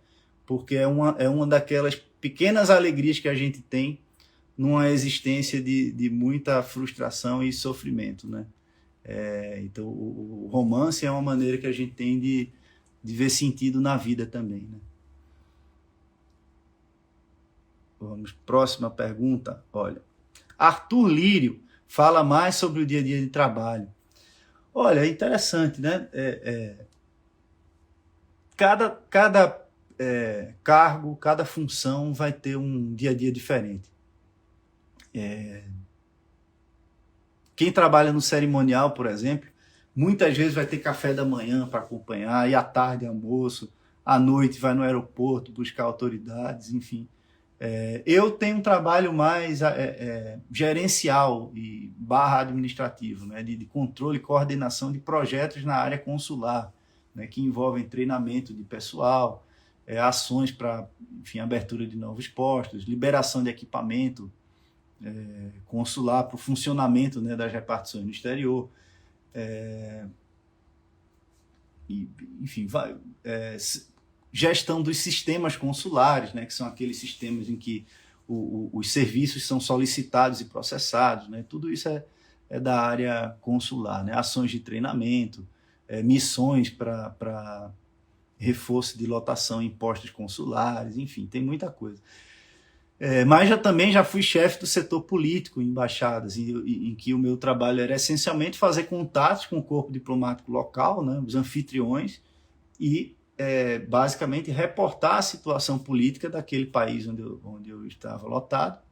porque é uma daquelas pequenas alegrias que a gente tem numa existência de muita frustração e sofrimento, né? Então, o romance é uma maneira que a gente tem de ver sentido na vida também, né? Vamos, próxima pergunta. Olha, Arthur Lírio fala mais sobre o dia a dia de trabalho. Olha, é interessante, né? Cada cargo, cada função vai ter um dia a dia diferente. Quem trabalha no cerimonial, por exemplo, muitas vezes vai ter café da manhã para acompanhar, e à tarde almoço, à noite vai no aeroporto buscar autoridades, enfim. Eu tenho um trabalho mais gerencial e / administrativo, né, de controle e coordenação de projetos na área consular, né, que envolvem treinamento de pessoal, ações para, enfim, abertura de novos postos, liberação de equipamento consular para o funcionamento, né, das repartições no exterior, enfim, gestão dos sistemas consulares, né, que são aqueles sistemas em que os serviços são solicitados e processados, né, tudo isso é da área consular, né, ações de treinamento, missões para reforço de lotação em postos consulares, enfim, tem muita coisa. Mas também já fui chefe do setor político em embaixadas, em que o meu trabalho era essencialmente fazer contatos com o corpo diplomático local, né, os anfitriões, e basicamente reportar a situação política daquele país onde eu estava lotado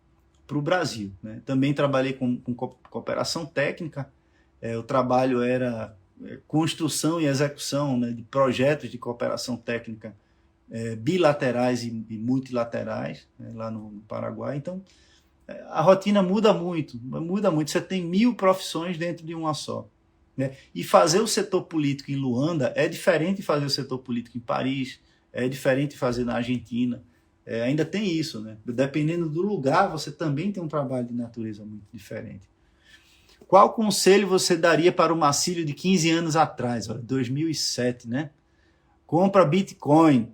para o Brasil, né. Também trabalhei com cooperação técnica. O trabalho era construção e execução, né, de projetos de cooperação técnica bilaterais e multilaterais, né, lá no Paraguai. Então, a rotina muda muito. Você tem 1000 profissões dentro de uma só, né? E fazer o setor político em Luanda é diferente de fazer o setor político em Paris, é diferente de fazer na Argentina. Ainda tem isso, né? Dependendo do lugar, você também tem um trabalho de natureza muito diferente. Qual conselho você daria para o Marcílio de 15 anos atrás, 2007, né? Compra Bitcoin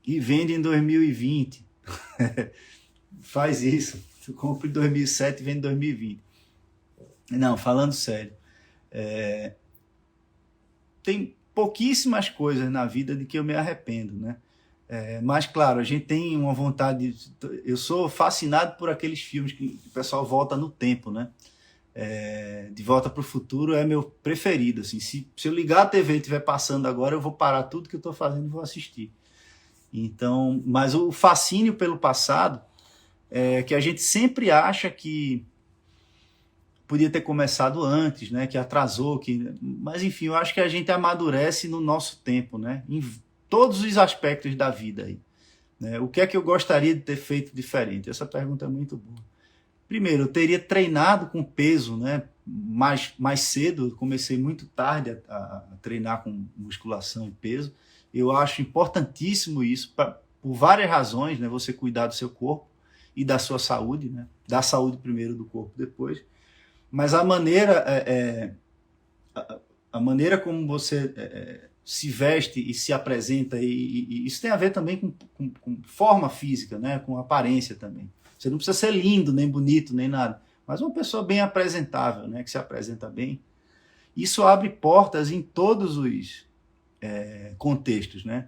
e vende em 2020. Faz isso. Tu compra em 2007 e vende em 2020. Não, falando sério. Tem pouquíssimas coisas na vida de que eu me arrependo, né? Mas, claro, a gente tem uma vontade... Eu sou fascinado por aqueles filmes que o pessoal volta no tempo, né? De Volta para o Futuro é meu preferido. Assim, se eu ligar a TV e estiver passando agora, eu vou parar tudo que eu estou fazendo e vou assistir. Então, mas o fascínio pelo passado é que a gente sempre acha que podia ter começado antes, né? Que atrasou, mas enfim, eu acho que a gente amadurece no nosso tempo, né? Em todos os aspectos da vida aí, né? O que é que eu gostaria de ter feito diferente? Essa pergunta é muito boa. Primeiro, eu teria treinado com peso, né? Mais cedo. Eu comecei muito tarde a treinar com musculação e peso. Eu acho importantíssimo isso, por várias razões, né? Você cuidar do seu corpo e da sua saúde, né? Da saúde primeiro, do corpo depois. Mas a maneira como você se veste e se apresenta, e isso tem a ver também com forma física, né? Com aparência também. Você não precisa ser lindo, nem bonito, nem nada, mas uma pessoa bem apresentável, né? Que se apresenta bem. Isso abre portas em todos os contextos, né?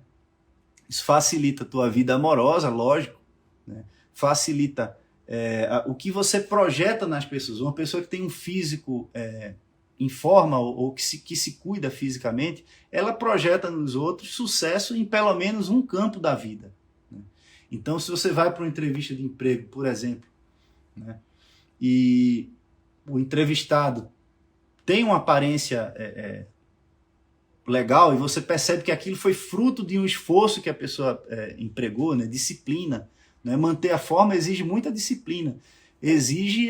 Isso facilita a tua vida amorosa, lógico, né? Facilita o que você projeta nas pessoas. Uma pessoa que tem um físico em forma ou que se cuida fisicamente, ela projeta nos outros sucesso em pelo menos um campo da vida, né? Então, se você vai para uma entrevista de emprego, por exemplo, né, e o entrevistado tem uma aparência legal e você percebe que aquilo foi fruto de um esforço que a pessoa empregou, né, disciplina, né, manter a forma exige muita disciplina, exige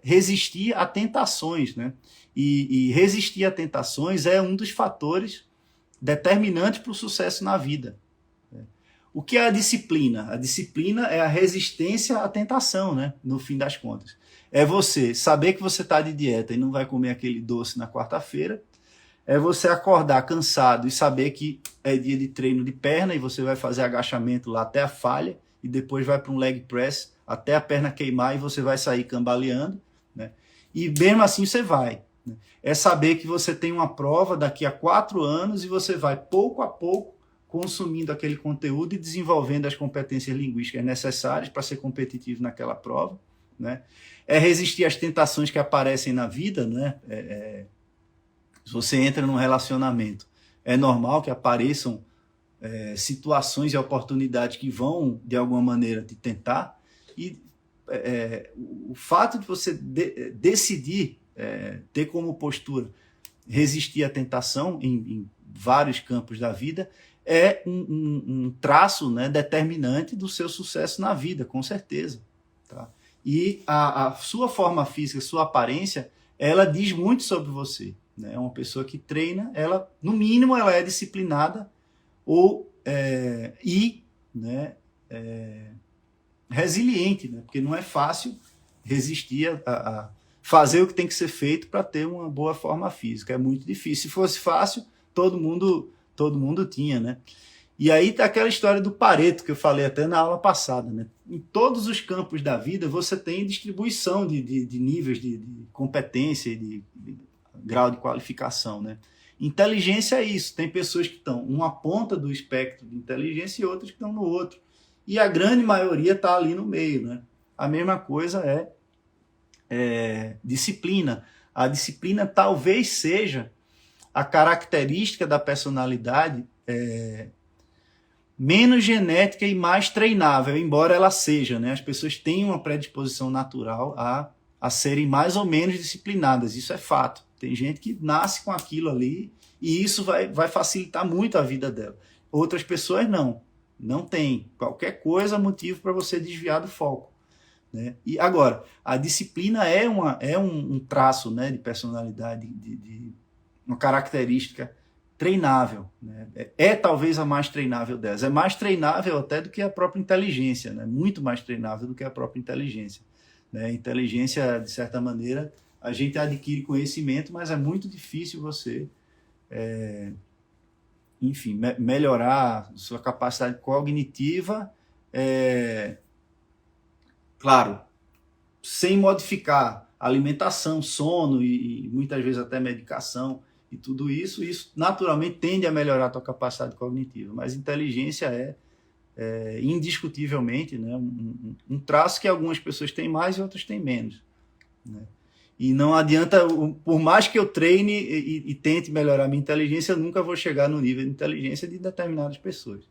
resistir a tentações, né, e resistir a tentações é um dos fatores determinantes para o sucesso na vida. O que é a disciplina? A disciplina é a resistência à tentação, né, no fim das contas. É você saber que você está de dieta e não vai comer aquele doce na quarta-feira. É você acordar cansado e saber que é dia de treino de perna e você vai fazer agachamento lá até a falha e depois vai para um leg press até a perna queimar e você vai sair cambaleando, né? E mesmo assim você vai, né? É saber que você tem uma prova daqui a 4 anos e você vai pouco a pouco consumindo aquele conteúdo e desenvolvendo as competências linguísticas necessárias para ser competitivo naquela prova, né? É resistir às tentações que aparecem na vida, né? Se você entra num relacionamento, é normal que apareçam situações e oportunidades que vão, de alguma maneira, te tentar. E o fato de você decidir ter como postura resistir à tentação em vários campos da vida é um traço, né, determinante do seu sucesso na vida, com certeza. Tá? E a sua forma física, sua aparência, ela diz muito sobre você. Né? Uma pessoa que treina, ela, no mínimo, ela é disciplinada né, resiliente, né? Porque não é fácil resistir a fazer o que tem que ser feito para ter uma boa forma física. É muito difícil. Se fosse fácil, todo mundo tinha, né? E aí tá aquela história do Pareto, que eu falei até na aula passada, né? Em todos os campos da vida, você tem distribuição de níveis de competência e de grau de qualificação, né? Inteligência é isso. Tem pessoas que estão numa ponta do espectro de inteligência e outras que estão no outro. E a grande maioria está ali no meio, né? A mesma coisa é disciplina. A disciplina talvez seja a característica da personalidade menos genética e mais treinável, embora ela seja, né? As pessoas têm uma predisposição natural a serem mais ou menos disciplinadas, isso é fato. Tem gente que nasce com aquilo ali e isso vai facilitar muito a vida dela. Outras pessoas não tem. Qualquer coisa motivo para você desviar do foco. Né? E agora, a disciplina é um traço, né, de personalidade, de uma característica treinável. Né? Talvez a mais treinável delas. É mais treinável até do que a própria inteligência, né? Muito mais treinável do que a própria inteligência. Né? Inteligência, de certa maneira, a gente adquire conhecimento, mas é muito difícil você, enfim, melhorar sua capacidade cognitiva, claro, sem modificar alimentação, sono e muitas vezes até medicação e tudo isso naturalmente tende a melhorar a tua capacidade cognitiva, mas inteligência indiscutivelmente, né, um traço que algumas pessoas têm mais e outras têm menos. Né? E não adianta, por mais que eu treine e tente melhorar minha inteligência, eu nunca vou chegar no nível de inteligência de determinadas pessoas.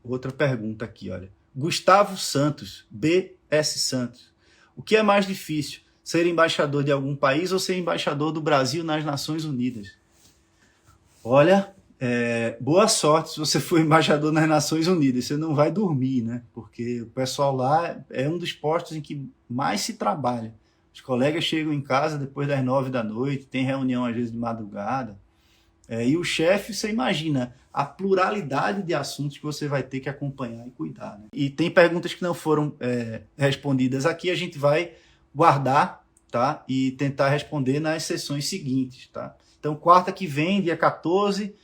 Outra pergunta aqui, olha. Gustavo Santos, B.S. Santos. O que é mais difícil, ser embaixador de algum país ou ser embaixador do Brasil nas Nações Unidas? Olha, boa sorte se você for embaixador nas Nações Unidas. Você não vai dormir, né? Porque o pessoal lá é um dos postos em que mais se trabalha. Os colegas chegam em casa depois das 9 da noite, tem reunião às vezes de madrugada. E o chefe, você imagina a pluralidade de assuntos que você vai ter que acompanhar e cuidar. Né? E tem perguntas que não foram respondidas aqui, a gente vai guardar, tá? E tentar responder nas sessões seguintes. Tá? Então, quarta que vem, dia 14,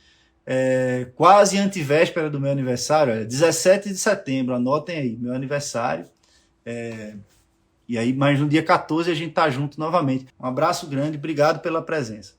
quase antivéspera do meu aniversário, olha, 17 de setembro, anotem aí, meu aniversário. E aí, mas no dia 14 a gente tá junto novamente. Um abraço grande, obrigado pela presença.